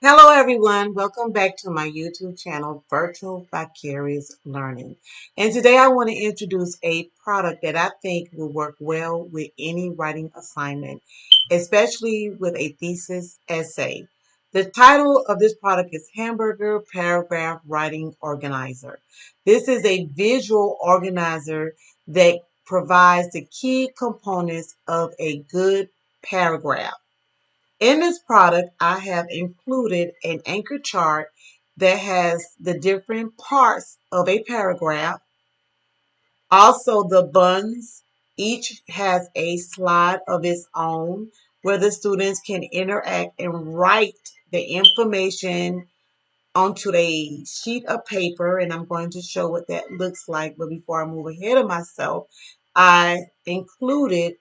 Hello everyone, welcome back to my YouTube channel, Virtual Vicarious Learning. And today I want to introduce a product that I think will work well with any writing assignment, especially with a thesis essay. The title of this product is Hamburger Paragraph Writing Organizer. This is a visual organizer that provides the key components of a good paragraph. In this product, I have included an anchor chart that has the different parts of a paragraph. Also, the buttons, each has a slide of its own where the students can interact and write the information onto a sheet of paper. And I'm going to show what that looks like. But before I move ahead of myself, I included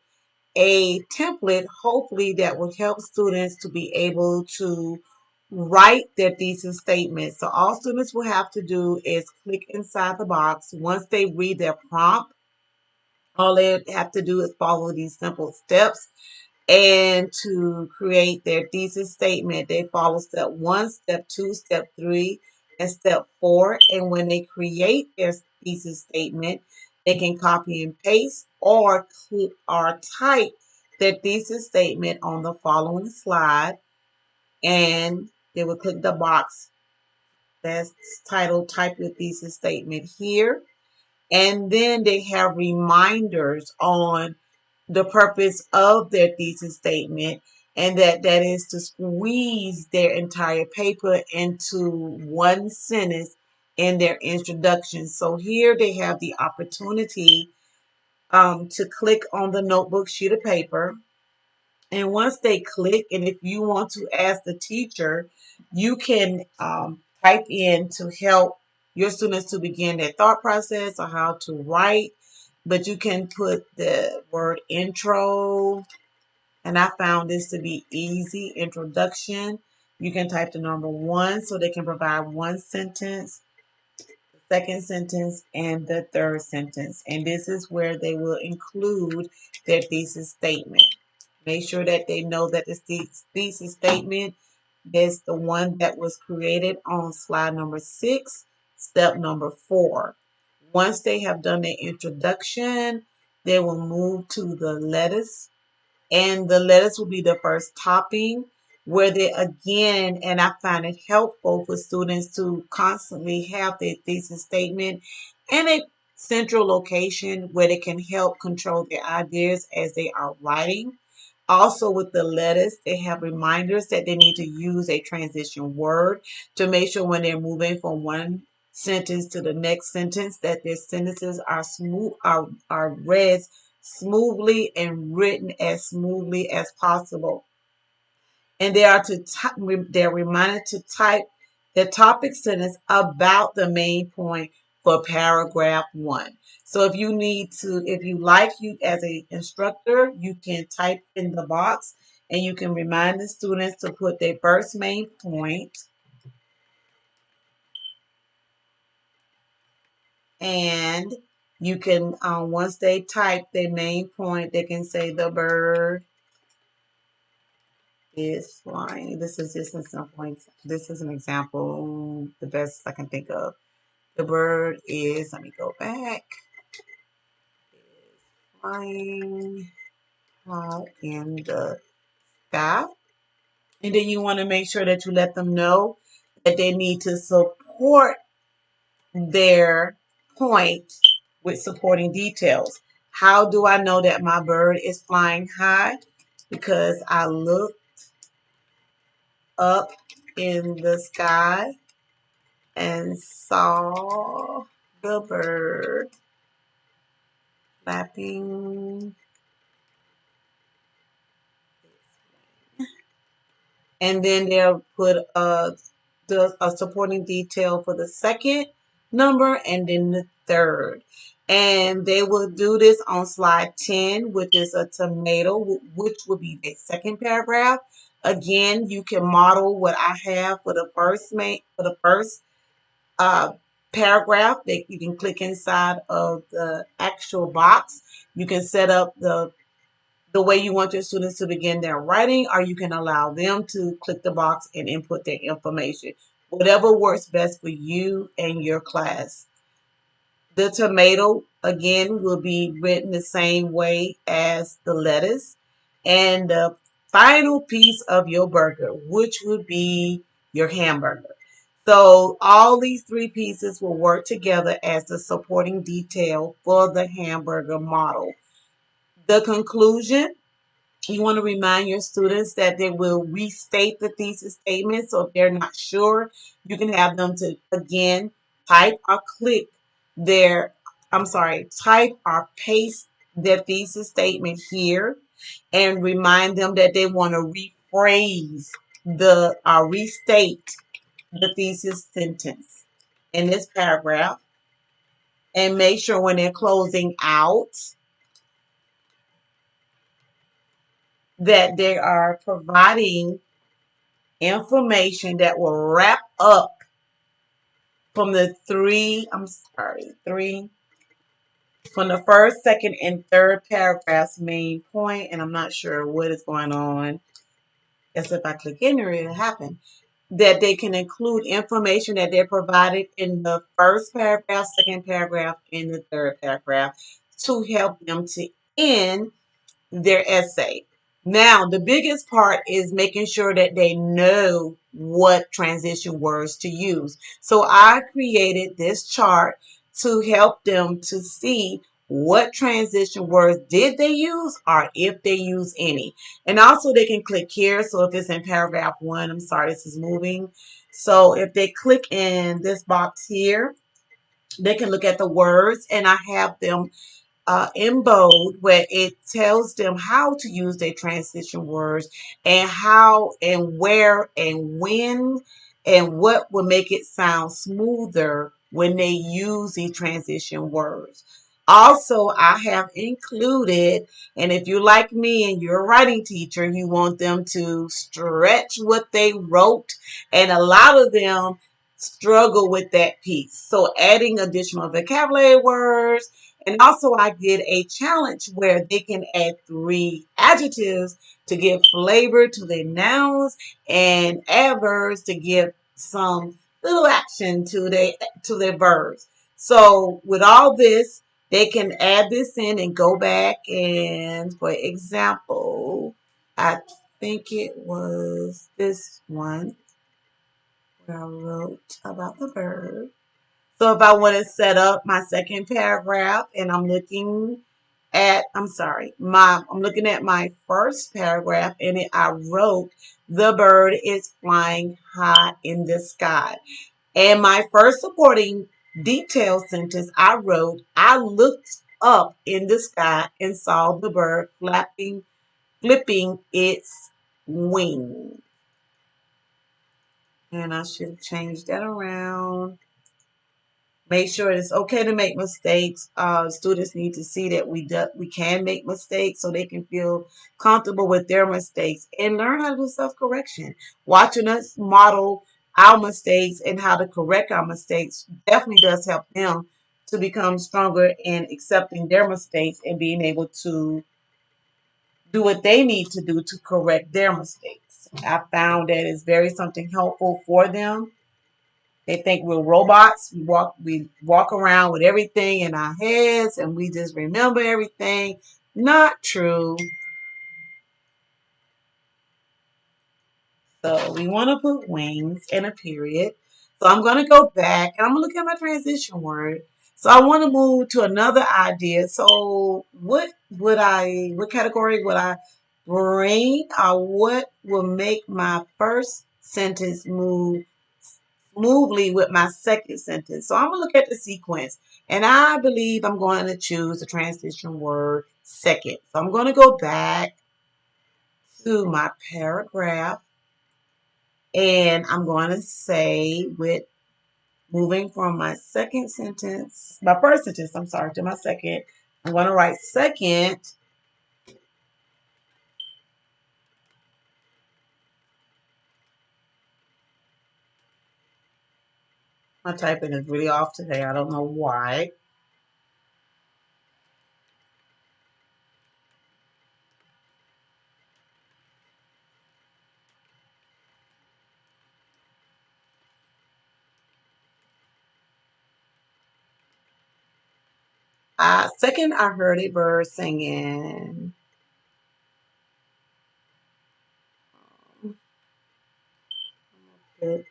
a template, hopefully, that will help students to be able to write their thesis statement. So all students will have to do is click inside the box. Once they read their prompt, all they have to do is follow these simple steps. And to create their thesis statement, they follow step 1, step 2, step 3, and step 4. And when they create their thesis statement, they can copy and paste or type their thesis statement on the following slide, and they will click the box that's titled Type Your Thesis Statement here. And then they have reminders on the purpose of their thesis statement, and that is to squeeze their entire paper into one sentence in their introduction. So here they have the opportunity to click on the notebook sheet of paper. And once they click, and if you want to ask the teacher, you can type in to help your students to begin their thought process or how to write. But you can put the word intro, and I found this to be easy. Introduction. You can type the number 1 so they can provide one sentence, the second sentence, and the third sentence. And this is where they will include their thesis statement. Make sure that they know that the thesis statement is the one that was created on slide number 6, step number 4. Once they have done their introduction, they will move to the lettuce, and the lettuce will be the first topping, where they again, and I find it helpful for students to constantly have their thesis statement in a central location where they can help control their ideas as they are writing. Also, with the lettuce, they have reminders that they need to use a transition word to make sure when they're moving from one sentence to the next sentence that their sentences are smooth, are read smoothly and written as smoothly as possible. And they're reminded to type the topic sentence about the main point for paragraph 1. So if you like, you as an instructor, you can type in the box and you can remind the students to put their first main point, and you can once they type their main point, they can say the bird is flying. This is just a simple. This is an example, the best I can think of. The bird is. Let me go back. Is flying high in the sky, and then you want to make sure that you let them know that they need to support their point with supporting details. How do I know that my bird is flying high? Because I look up in the sky and saw the bird flapping. And then they'll put a supporting detail for the second number and then the third. And they will do this on slide 10, which is a tomato, which will be the second paragraph. Again, you can model what I have for the first uh, paragraph. That you can click inside of the actual box. You can set up the the way you want your students to begin their writing, or you can allow them to click the box and input their information. Whatever works best for you and your class. The tomato, again, will be written the same way as the lettuce. And the final piece of your burger, which would be your hamburger. So all these three pieces will work together as the supporting detail for the hamburger model. The conclusion, you want to remind your students that they will restate the thesis statement. So if they're not sure, you can have them to, again, type or click their, type or paste their thesis statement here and remind them that they want to rephrase restate the thesis sentence in this paragraph, and make sure when they're closing out that they are providing information that will wrap up from the from the first, second, and third paragraph's main point. And I'm not sure what is going on. As if I click enter, it'll happen. That they can include information that they provided in the first paragraph, second paragraph, and the third paragraph to help them to end their essay. Now, the biggest part is making sure that they know what transition words to use. So I created this chart to help them to see what transition words did they use or if they use any. And also they can click here. So if it's in paragraph 1, I'm sorry, this is moving. So if they click in this box here, they can look at the words, and I have them in bold where it tells them how to use their transition words and how and where and when and what will make it sound smoother when they use these transition words. Also, I have included, and if you're like me and you're a writing teacher, you want them to stretch what they wrote, and a lot of them struggle with that piece. So adding additional vocabulary words, and also I did a challenge where they can add 3 adjectives to give flavor to their nouns and adverbs to give some little action to their verbs. So with all this, they can add this in and go back, and for example, I think it was this one where I wrote about the verb. So if I want to set up my second paragraph and I'm looking at, I'm looking at my first paragraph, and I wrote, the bird is flying high in the sky. And my first supporting detailed sentence, I wrote, I looked up in the sky and saw the bird flipping its wings. And I should change that around. Make sure it's okay to make mistakes. Students need to see that we can make mistakes so they can feel comfortable with their mistakes and learn how to do self-correction. Watching us model our mistakes and how to correct our mistakes definitely does help them to become stronger in accepting their mistakes and being able to do what they need to do to correct their mistakes. I found that it's very something helpful for them. They think we're robots. We walk around with everything in our heads and we just remember everything. Not true. So we want to put wings and a period. So I'm going to go back and I'm going to look at my transition word. So I want to move to another idea. So what category would I bring, or what will make my first sentence move smoothly with my second sentence? So I'm going to look at the sequence, and I believe I'm going to choose the transition word second. So I'm going to go back to my paragraph, and I'm going to say, with moving from my first sentence, to my second, I'm going to write second. My typing is really off today. I don't know why. Second, I heard a bird singing. Good.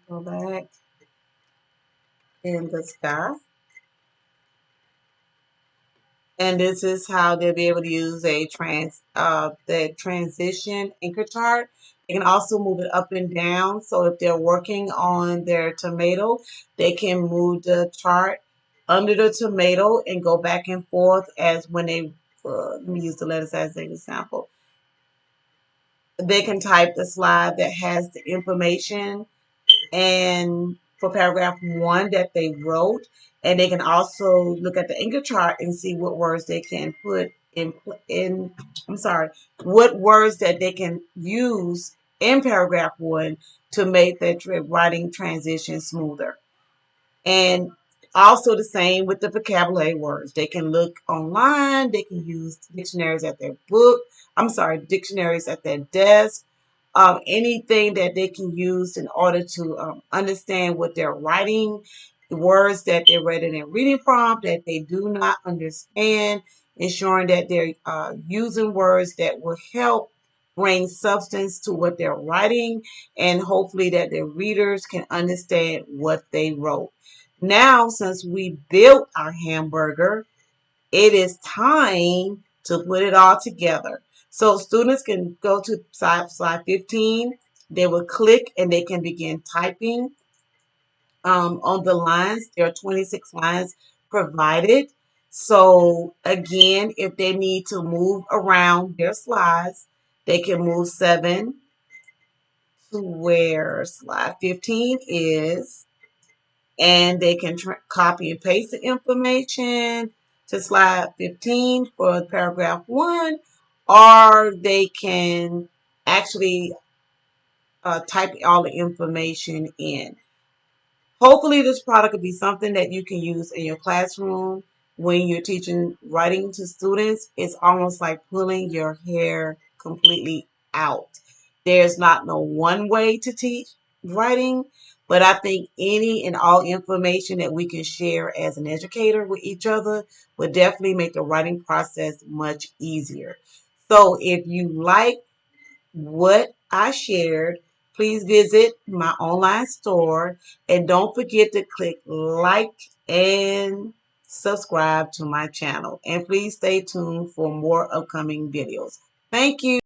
Go back in the sky. And this is how they'll be able to use a the transition anchor chart. They can also move it up and down. So if they're working on their tomato, they can move the chart under the tomato and go back and forth as when they let me use the letters as an example. They can type the slide that has the information and for paragraph 1 that they wrote, and they can also look at the anchor chart and see what words they can put in I'm sorry, what words that they can use in paragraph 1 to make that writing transition smoother. And also the same with the vocabulary words. They can look online, they can use dictionaries at their dictionaries at their desk, anything that they can use in order to understand what they're writing, the words that they read in a reading prompt that they do not understand, ensuring that they're using words that will help bring substance to what they're writing, and hopefully that their readers can understand what they wrote. Now, since we built our hamburger, it is time to put it all together. So students can go to slide 15. They will click and they can begin typing on the lines. There are 26 lines provided. So again, if they need to move around their slides, they can move 7 to where slide 15 is, and they can copy and paste the information to slide 15 for paragraph 1, or they can actually type all the information in. Hopefully this product will be something that you can use in your classroom when you're teaching writing to students. It's almost like pulling your hair completely out. There's not no one way to teach writing, but I think any and all information that we can share as an educator with each other would definitely make the writing process much easier. So if you like what I shared, please visit my online store and don't forget to click like and subscribe to my channel. And please stay tuned for more upcoming videos. Thank you.